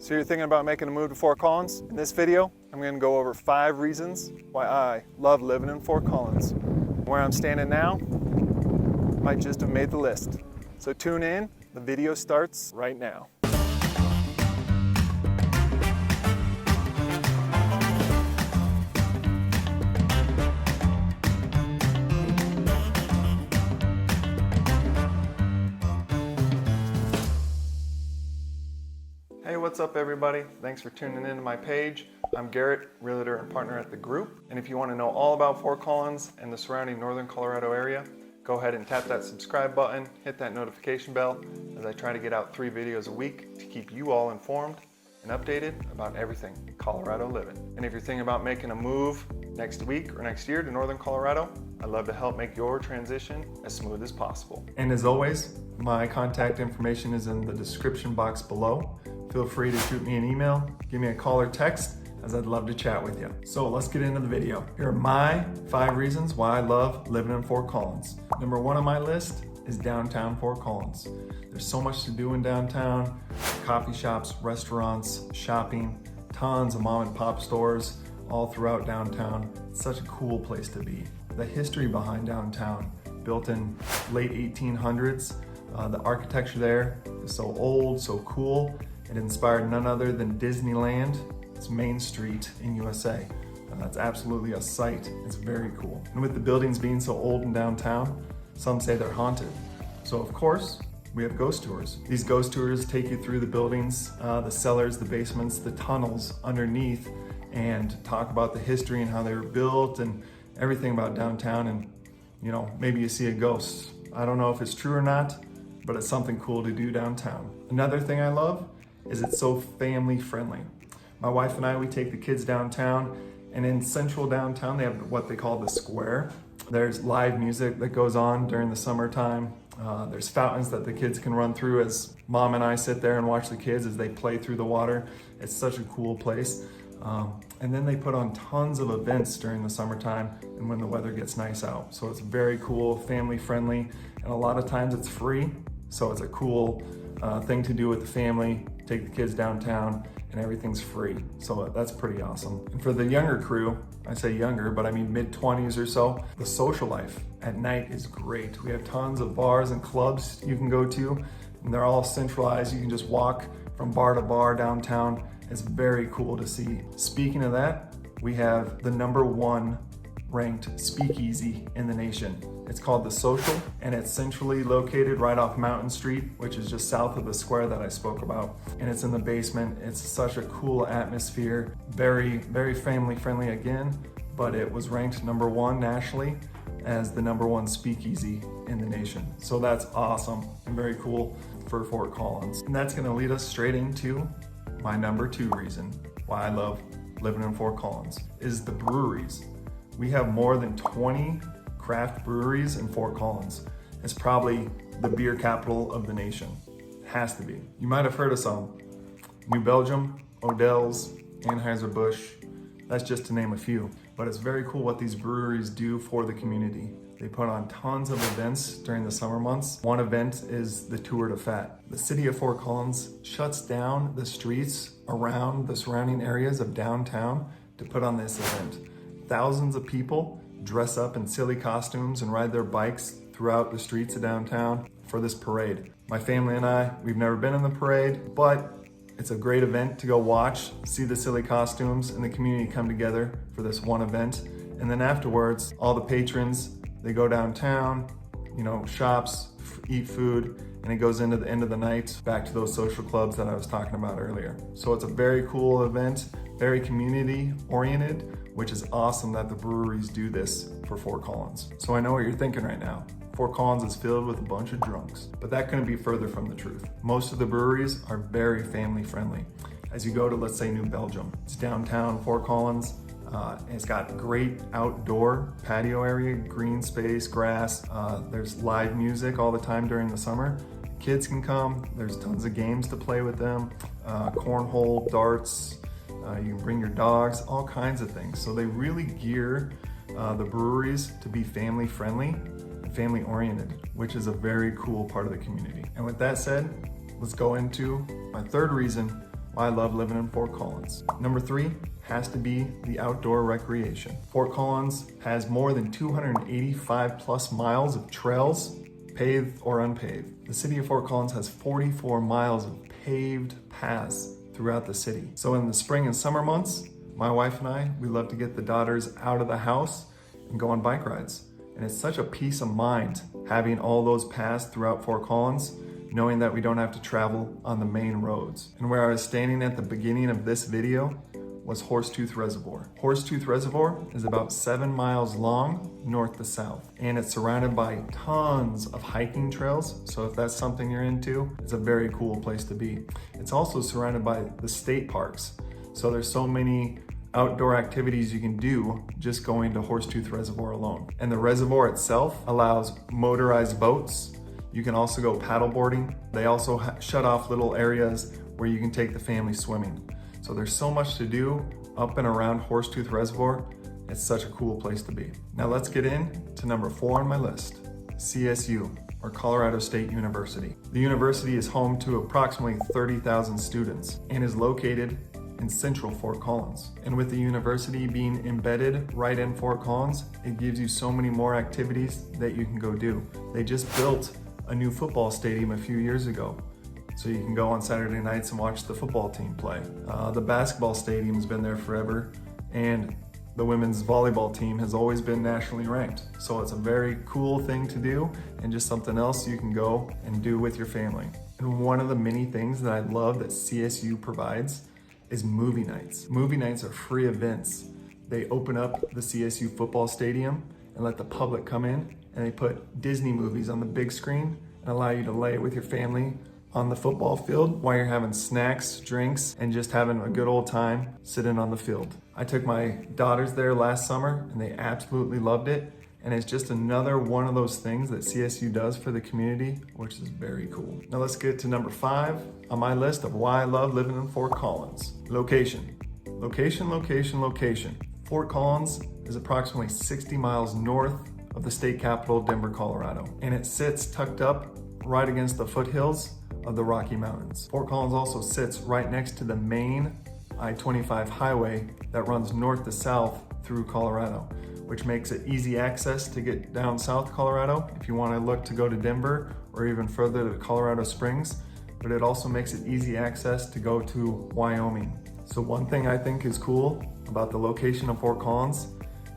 So you're thinking about making a move to Fort Collins? In this video, I'm going to go over 5 reasons why I love living in Fort Collins. Where I'm standing now might just have made the list. So tune in, the video starts right now. Hey, what's up everybody? Thanks for tuning into my page. I'm Garrett, realtor and partner at The Group. And if you want to know all about Fort Collins and the surrounding northern Colorado area, go ahead and tap that subscribe button, hit that notification bell, as I try to get out 3 videos a week to keep you all informed and updated about everything Colorado living. And if you're thinking about making a move next week or next year to northern Colorado, I'd love to help make your transition as smooth as possible. And as always, my contact information is in the description box below. Feel free to shoot me an email, give me a call or text, as I'd love to chat with you. So let's get into the video. Here are my 5 reasons why I love living in Fort Collins. Number 1 on my list is downtown Fort Collins. There's so much to do in downtown: coffee shops, restaurants, shopping, tons of mom and pop stores all throughout downtown. It's such a cool place to be. The history behind downtown, built in late 1800s, the architecture there is so old, so cool. It inspired none other than Disneyland. It's Main Street in USA. And that's absolutely a sight. It's very cool. And with the buildings being so old in downtown, some say they're haunted. So of course, we have ghost tours. These ghost tours take you through the buildings, the cellars, the basements, the tunnels underneath, and talk about the history and how they were built and everything about downtown. And you know, maybe you see a ghost. I don't know if it's true or not, but it's something cool to do downtown. Another thing I love is it's so family friendly. My wife and I, we take the kids downtown, and in central downtown, they have what they call the square. There's live music that goes on during the summertime. There's fountains that the kids can run through as mom and I sit there and watch the kids as they play through the water. It's such a cool place. And then they put on tons of events during the summertime and when the weather gets nice out. So it's very cool, family friendly, and a lot of times it's free. So it's a cool thing to do with the family. Take the kids downtown and everything's free. So that's pretty awesome. And for the younger crew, I say younger, but I mean mid-20s or so, the social life at night is great. We have tons of bars and clubs you can go to, and they're all centralized. You can just walk from bar to bar downtown. It's very cool to see. Speaking of that, we have the #1 ranked speakeasy in the nation. It's called The Social, and it's centrally located right off Mountain Street, which is just south of the square that I spoke about. And it's in the basement. It's such a cool atmosphere, very, very family friendly again, but it was ranked #1 nationally as the #1 speakeasy in the nation. So that's awesome and very cool for Fort Collins. And that's gonna lead us straight into my number 2 reason why I love living in Fort Collins is the breweries. We have more than 20 craft breweries in Fort Collins. It's probably the beer capital of the nation. It has to be. You might have heard of some. New Belgium, Odell's, Anheuser-Busch, that's just to name a few. But it's very cool what these breweries do for the community. They put on tons of events during the summer months. One event is the Tour de Fat. The city of Fort Collins shuts down the streets around the surrounding areas of downtown to put on this event. Thousands of people dress up in silly costumes and ride their bikes throughout the streets of downtown for this parade. My family and I, we've never been in the parade, but it's a great event to go watch, see the silly costumes, and the community come together for this one event. And then afterwards, all the patrons, they go downtown, you know, shops, eat food, and it goes into the end of the night back to those social clubs that I was talking about earlier. So it's a very cool event, very community oriented, which is awesome that the breweries do this for Fort Collins. So I know what you're thinking right now. Fort Collins is filled with a bunch of drunks, but that couldn't be further from the truth. Most of the breweries are very family friendly. As you go to, let's say, New Belgium, it's downtown Fort Collins. It's got great outdoor patio area, green space, grass. There's live music all the time during the summer. Kids can come, there's tons of games to play with them, cornhole, darts, you can bring your dogs, all kinds of things. So they really gear the breweries to be family friendly and family oriented, which is a very cool part of the community. And with that said, let's go into my 3rd reason why I love living in Fort Collins. Number 3 has to be the outdoor recreation. Fort Collins has more than 285 plus miles of trails, paved or unpaved. The city of Fort Collins has 44 miles of paved paths throughout the city. So in the spring and summer months, my wife and I, we love to get the daughters out of the house and go on bike rides. And it's such a peace of mind having all those paths throughout Fort Collins, knowing that we don't have to travel on the main roads. And where I was standing at the beginning of this video was Horsetooth Reservoir. Horsetooth Reservoir is about 7 miles long, north to south, and it's surrounded by tons of hiking trails. So if that's something you're into, it's a very cool place to be. It's also surrounded by the state parks. So there's so many outdoor activities you can do just going to Horsetooth Reservoir alone. And the reservoir itself allows motorized boats. You can also go paddleboarding. They also shut off little areas where you can take the family swimming. So there's so much to do up and around Horsetooth Reservoir. It's such a cool place to be. Now let's get into number 4 on my list, CSU, or Colorado State University. The university is home to approximately 30,000 students and is located in central Fort Collins. And with the university being embedded right in Fort Collins, it gives you so many more activities that you can go do. They just built a new football stadium a few years ago, so you can go on Saturday nights and watch the football team play. The basketball stadium's been there forever, and the women's volleyball team has always been nationally ranked. So it's a very cool thing to do and just something else you can go and do with your family. And one of the many things that I love that CSU provides is movie nights. Movie nights are free events. They open up the CSU football stadium and let the public come in, and they put Disney movies on the big screen and allow you to lay with your family on the football field while you're having snacks, drinks, and just having a good old time sitting on the field. I took my daughters there last summer and they absolutely loved it. And it's just another one of those things that CSU does for the community, which is very cool. Now let's get to number 5 on my list of why I love living in Fort Collins. Location. Location, location, location. Fort Collins is approximately 60 miles north of the state capital, Denver, Colorado. And it sits tucked up right against the foothills of the Rocky Mountains. Fort Collins also sits right next to the main I-25 highway that runs north to south through Colorado, which makes it easy access to get down South Colorado if you want to look to go to Denver or even further to Colorado Springs, but it also makes it easy access to go to Wyoming. So one thing I think is cool about the location of Fort Collins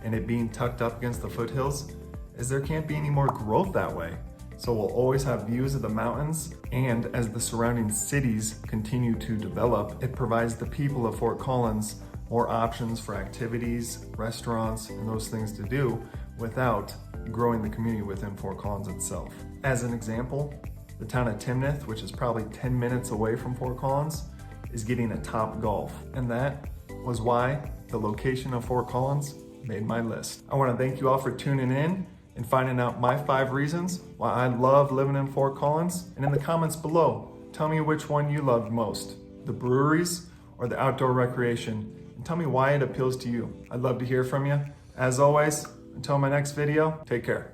and it being tucked up against the foothills is there can't be any more growth that way. So we'll always have views of the mountains, and as the surrounding cities continue to develop, it provides the people of Fort Collins more options for activities, restaurants, and those things to do without growing the community within Fort Collins itself. As an example, the town of Timnath, which is probably 10 minutes away from Fort Collins, is getting a Topgolf. And that was why the location of Fort Collins made my list. I want to thank you all for tuning in and finding out my 5 reasons why I love living in Fort Collins. And in the comments below, tell me which one you loved most, the breweries or the outdoor recreation. And tell me why it appeals to you. I'd love to hear from you. As always, until my next video, take care.